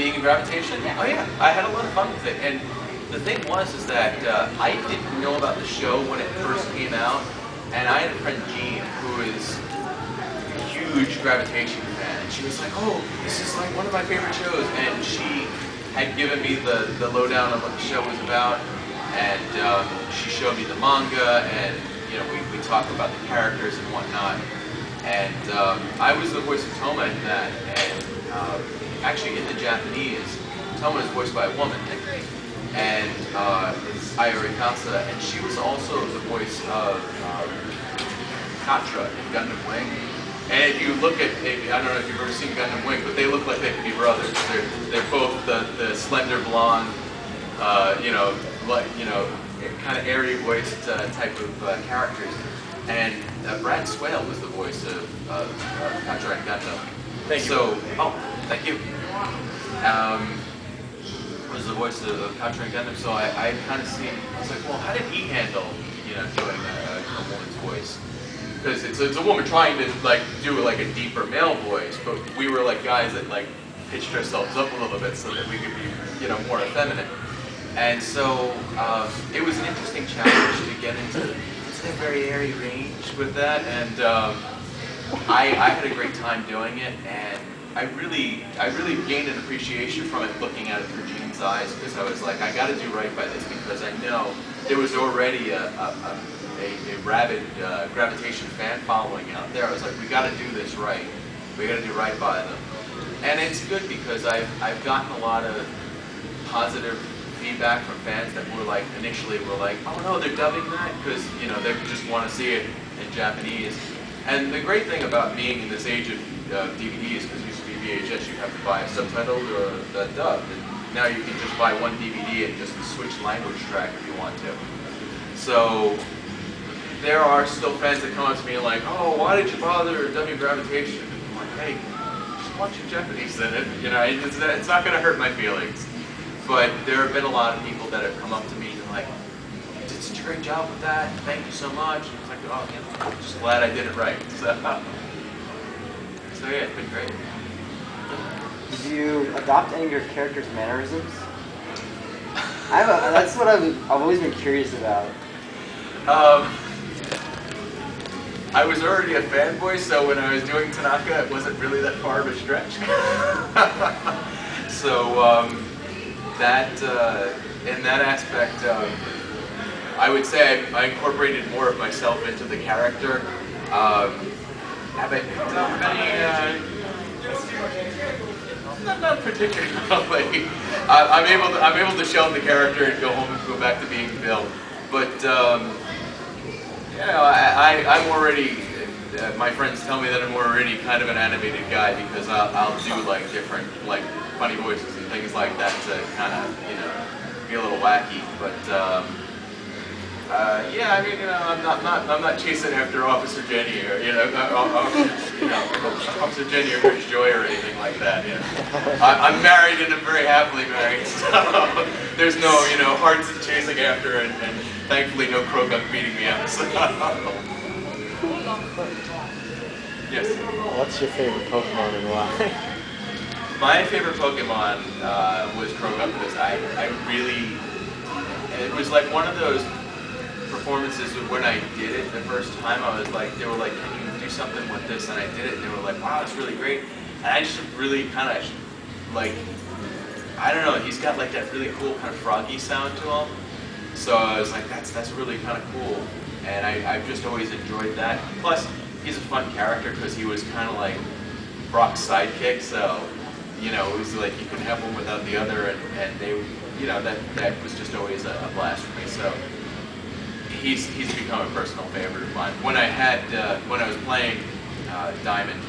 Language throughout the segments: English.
Being in Gravitation? Yeah. Oh yeah, I had a lot of fun with it. And the thing was is that I didn't know about the show when it first came out, and I had a friend Jean who is a huge Gravitation fan, and she was like, "Oh, this is like one of my favorite shows," and she had given me the lowdown on what the show was about, and she showed me the manga, and you know we talked about the characters and whatnot, and I was the voice of Tohma in that, and actually in the Japanese, Tohma is voiced by a woman, and it's Ayori Kasa, and she was also the voice of Katra in Gundam Wing. And if you look at, I don't know if you've ever seen Gundam Wing, but they look like they could be brothers. They're both the slender blonde, kind of airy voiced type of characters. And Brad Swale was the voice of Katra and Gundam. Thank you. So, thank you. Was the voice of Katra and Gundam. So I kind of seen. I was like, well, how did he handle, doing a woman's voice? Because it's a woman trying to like do like a deeper male voice, but we were like guys that like pitched ourselves up a little bit so that we could be more effeminate. And so it was an interesting challenge to get into that very airy range with that, and I had a great time doing it, and I really gained an appreciation from it, looking at it through Jean's eyes, because I was like, I got to do right by this, because I know there was already a rabid Gravitation fan following out there. I was like, we got to do this right. We got to do right by them. And it's good because I've gotten a lot of positive feedback from fans that were like, initially were like, oh no, they're dubbing that, because they just want to see it in Japanese. And the great thing about being in this age of DVDs, because it used to be VHS, you have to buy a subtitled or a dubbed. And now you can just buy one DVD and just switch language track if you want to. So there are still fans that come up to me and like, oh, why did you bother dubbing Gravitation? And I'm like, hey, just watch your Japanese in it. It's not going to hurt my feelings. But there have been a lot of people that have come up to me and like, you did such a great job with that. Thank you so much. And I was like, oh, I'm just glad I did it right. So yeah, it's been great. Did you adopt any of your character's mannerisms? That's what I've always been curious about. I was already a fanboy, so when I was doing Tanaka, it wasn't really that far of a stretch. So in that aspect, I would say I incorporated more of myself into the character. Have I picked up any? Not particularly. I'm able to shelve the character and go home and go back to being Bill. But I'm already. My friends tell me that I'm already kind of an animated guy because I'll do like different funny voices and things like that to kind of be a little wacky. But I'm not chasing after Officer Jenny or Officer Jenny or Rich Joy or anything like that. I'm married and I'm very happily married, so there's no hearts chasing after, and thankfully no Krogunk beating me up. So. Yes. What's your favorite Pokemon and why? My favorite Pokemon was Krogunk because it was like one of those performances when I did it the first time. I was like, they were like, can you do something with this? And I did it, and they were like, wow, that's really great. And I just really kind of like, I don't know, he's got like that really cool kind of froggy sound to him. So I was like, that's really kind of cool. And I've just always enjoyed that. Plus, he's a fun character because he was kind of like Brock's sidekick. So, it was like you couldn't have one without the other, and they, that was just always a blast for me. So he's become a personal favorite of mine. When I was playing Diamond,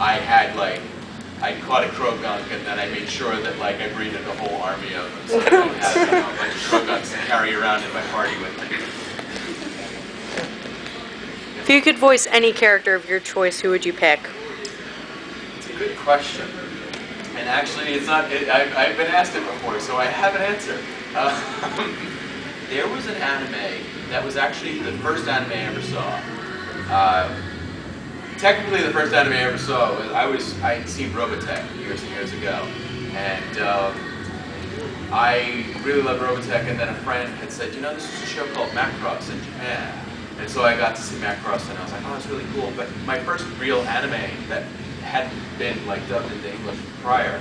I caught a Krogunk, and then I made sure that I breeded a whole army of them, so I had a bunch of Krogunks to carry around in my party with me. If you could voice any character of your choice, who would you pick? It's a good question. And actually, it's not. I've been asked it before, so I have an answer. There was an anime that was actually the first anime I ever saw. technically the first anime I ever saw was I'd seen Robotech years and years ago, and I really loved Robotech. And then a friend had said, you know, this is a show called Macross in Japan, and so I got to see Macross, and I was like, oh, that's really cool. But my first real anime that hadn't been like dubbed into English prior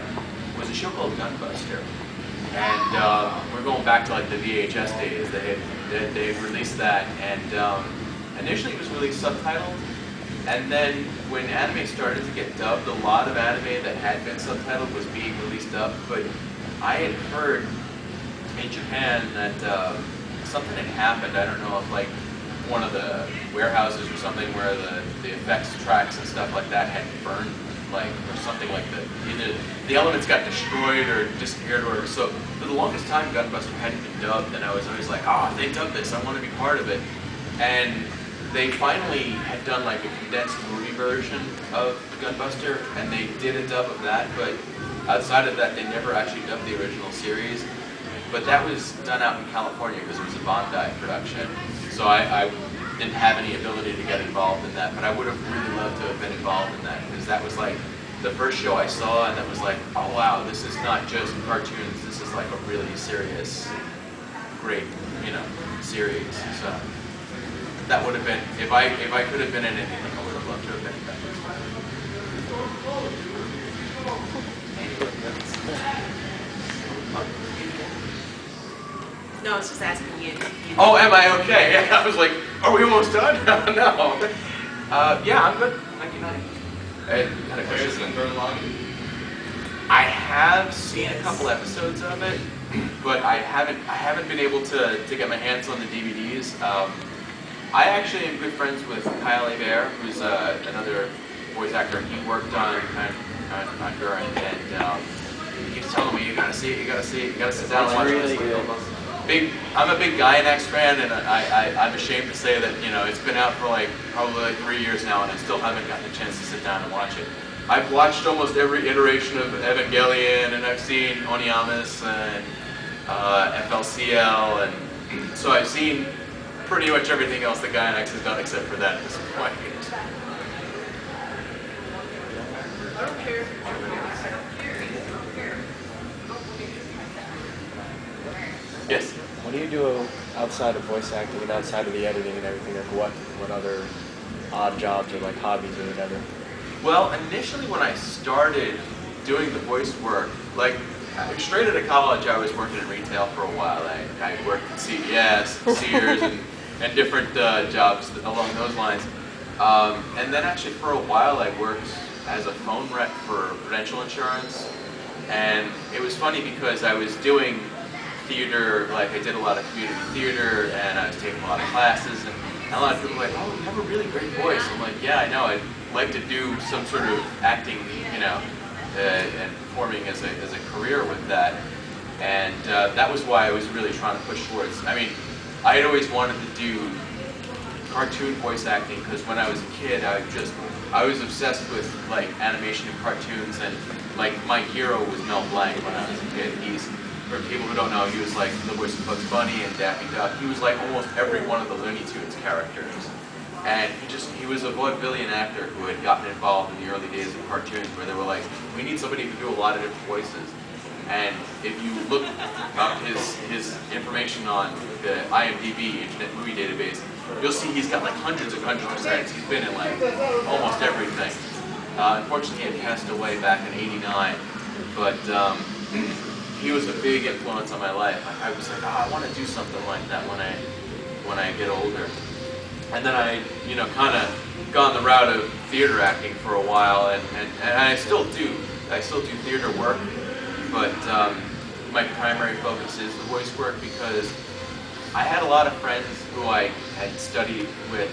was a show called Gunbuster. And we're going back to like the VHS days. They had released that, and initially it was released subtitled. And then when anime started to get dubbed, a lot of anime that had been subtitled was being released dubbed. But I had heard in Japan that something had happened. I don't know if like one of the warehouses or something where the effects tracks and stuff like that had burned, like, or something like that. Either the elements got destroyed or disappeared, or so. For the longest time, Gunbuster hadn't been dubbed, and I was always like, oh, if they dubbed this, I want to be part of it. And they finally had done like a condensed movie version of Gunbuster, and they did a dub of that, but outside of that, they never actually dubbed the original series. But that was done out in California because it was a Bandai production. So I didn't have any ability to get involved in that, but I would have really loved to have been involved in that, because that was like the first show I saw, and that was like, oh wow, this is not just cartoons, this is like a really serious, great, you know, series. So that would have been, if I could have been in anything, I would have loved to have been in that. No, I was just asking you. Oh, am I okay? Yeah, I was like, are we almost done? No. Yeah, I'm good. 99. I had a question. I have seen a couple episodes of it, but I haven't been able to get my hands on the DVDs. I actually am good friends with Kyle Hebert, who's another voice actor. He worked on Gurren, and he keeps telling me, you gotta see it, you gotta see it, you gotta sit down and watch it. I'm a big Gainax fan, and I'm ashamed to say that, you know, it's been out for like probably like 3 years now, and I still haven't gotten a chance to sit down and watch it. I've watched almost every iteration of Evangelion, and I've seen Oniyamas and FLCL, and so I've seen pretty much everything else that Gainax has done except for that at this point. I don't care. Yes? What do you do outside of voice acting and outside of the editing and everything? Like what other odd jobs or like hobbies or whatever? Well, initially when I started doing the voice work, like straight out of college, I was working in retail for a while. I worked at CVS, Sears, and different jobs along those lines. And then actually for a while, I worked as a phone rep for Prudential Insurance. And it was funny because I was doing theater, like I did a lot of community theater, and I was taking a lot of classes, and a lot of people were like, oh, you have a really great voice. I'm like, yeah, I know, I'd like to do some sort of acting, you know, and performing as a career with that. And that was why I was really trying to push towards, I mean, I had always wanted to do cartoon voice acting, because when I was a kid, I was obsessed with like animation and cartoons, and like my hero was Mel Blanc when I was a kid. For people who don't know, he was like the voice of Bugs Bunny and Daffy Duck. He was like almost every one of the Looney Tunes characters. And he was a vaudevillian actor who had gotten involved in the early days of cartoons, where they were like, we need somebody who can do a lot of different voices. And if you look up his information on the IMDb, Internet Movie Database, you'll see he's got like hundreds of credits. He's been in like almost everything. Unfortunately, he had passed away back in '89, but he was a big influence on my life. I was like, oh, I want to do something like that when I get older. And then I, you know, kind of gone the route of theater acting for a while, and I still do. I still do theater work, but my primary focus is the voice work, because I had a lot of friends who I had studied with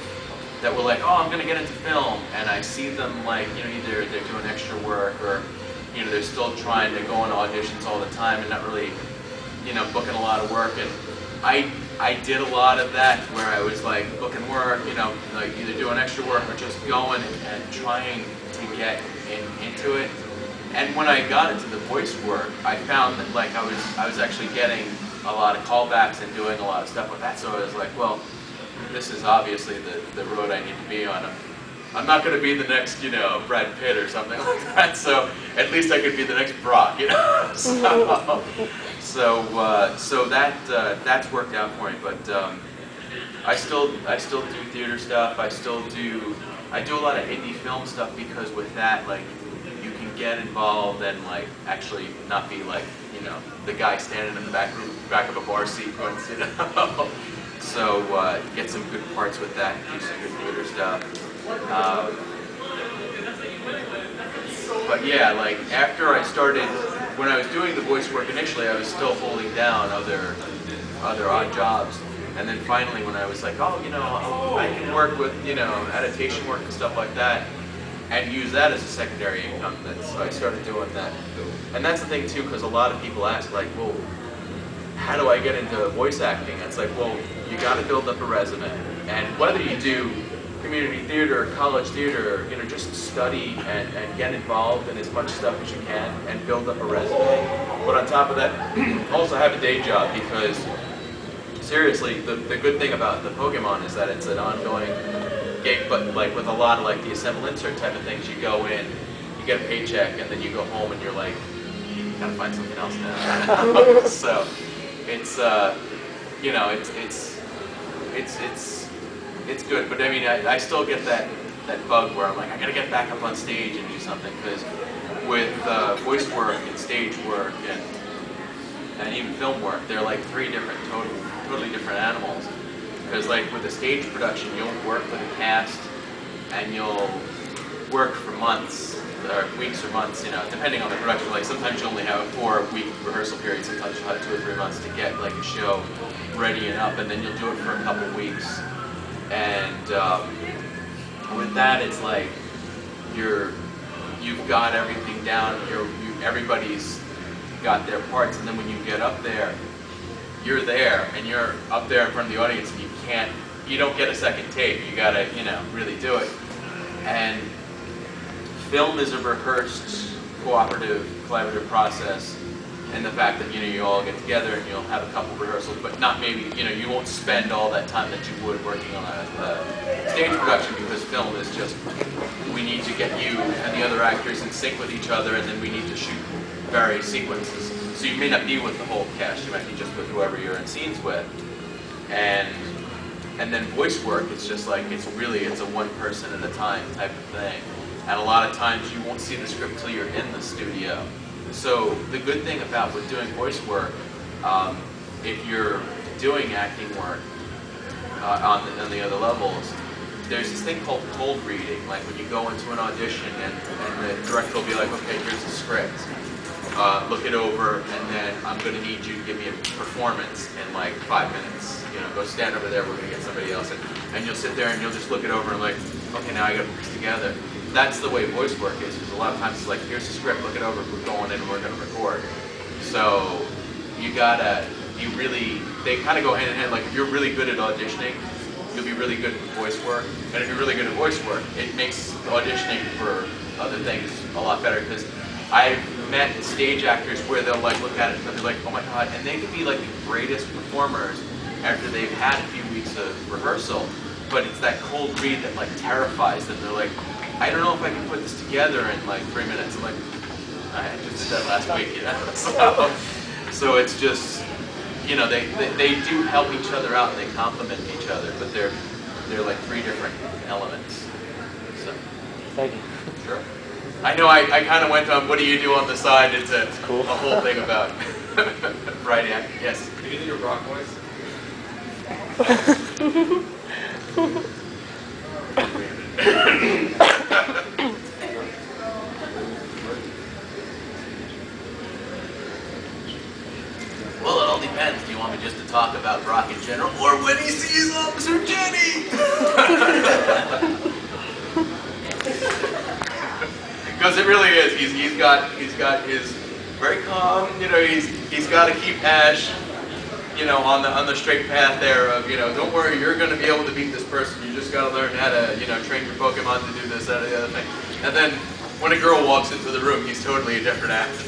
that were like, oh, I'm going to get into film, and I see them like, you know, either they're doing extra work, or, you know, they're still trying to go on auditions all the time and not really, you know, booking a lot of work. And I did a lot of that, where I was like booking work, you know, like either doing extra work or just going and trying to get into it. And when I got into the voice work, I found that like I was actually getting a lot of callbacks and doing a lot of stuff with that. So I was like, well, this is obviously the road I need to be on. I'm not going to be the next, Brad Pitt or something like that. So at least I could be the next Brock, So that's worked out for me. But I still do theater stuff. I do a lot of indie film stuff because with that, like, you can get involved and like actually not be like, the guy standing in the back of a bar sequence, So get some good parts with that, do some good theater stuff. But yeah, like after I started, when I was doing the voice work initially, I was still holding down other odd jobs. And then finally when I was like, I can work with, adaptation work and stuff like that, and use that as a secondary income. So I started doing that. And that's the thing too, because a lot of people ask like, well, how do I get into voice acting? It's like, well, you got to build up a resume. And whether you do community theater, college theater, just study and get involved in as much stuff as you can and build up a resume. But on top of that, also have a day job, because seriously, the good thing about the Pokemon is that it's an ongoing gig, but like with a lot of like the assemble insert type of things, you go in, you get a paycheck, and then you go home and you're like, you gotta find something else now. So it's it's good, but I mean, I still get that bug where I'm like, I gotta get back up on stage and do something, because with voice work and stage work and even film work, they're like three different, totally different animals. Because like with a stage production, you'll work with a cast and you'll work for months, or weeks or months, depending on the production. Like sometimes you only have a 4-week rehearsal period, sometimes you'll have 2 or 3 months to get like a show ready and up, and then you'll do it for a couple weeks. And with that, it's like you've got everything down. Everybody's got their parts, and then when you get up there, you're there, and you're up there in front of the audience, and you don't get a second take. You gotta, really do it. And film is a rehearsed, cooperative, collaborative process, and the fact that, you all get together and you'll have a couple rehearsals, but not maybe, you won't spend all that time that you would working on a stage production, because film is just, we need to get you and the other actors in sync with each other, and then we need to shoot various sequences. So you may not be with the whole cast, you might be just with whoever you're in scenes with. And then voice work, it's just like, it's a one person at a time type of thing. And a lot of times you won't see the script till you're in the studio. So the good thing about with doing voice work, if you're doing acting work on the other levels, there's this thing called cold reading. Like when you go into an audition and the director will be like, okay, here's the script. Look it over, and then I'm going to need you to give me a performance in like 5 minutes. Go stand over there, we're going to get somebody else in. And you'll sit there and you'll just look it over and like, okay, now I got to put this together. That's the way voice work is, because a lot of times it's like, here's the script, look it over, we're going in and we're going to record. So they kind of go hand in hand. Like if you're really good at auditioning, you'll be really good at voice work. And if you're really good at voice work, it makes auditioning for other things a lot better, because I've met stage actors where they'll like look at it and they're like, oh my god, and they can be like the greatest performers after they've had a few weeks of rehearsal, but it's that cold read that like terrifies them. They're like, I don't know if I can put this together in like 3 minutes. I'm like, I just did that last week, So it's just, they do help each other out and they complement each other, but they're like 3 different elements. So. Thank you. Sure. I know I kind of went on what do you do on the side. It's a whole thing about variety acting. Yes. Can you do your rock voice? Well, it all depends. Do you want me just to talk about Brock in general, or when he sees Officer Jenny? Because it really is. He's got his very calm. He's got to keep Ash, on the straight path there of don't worry, you're going to be able to beat this person. You just got to learn how to train your Pokemon to do this, that, or the other thing. And then when a girl walks into the room, he's totally a different actor.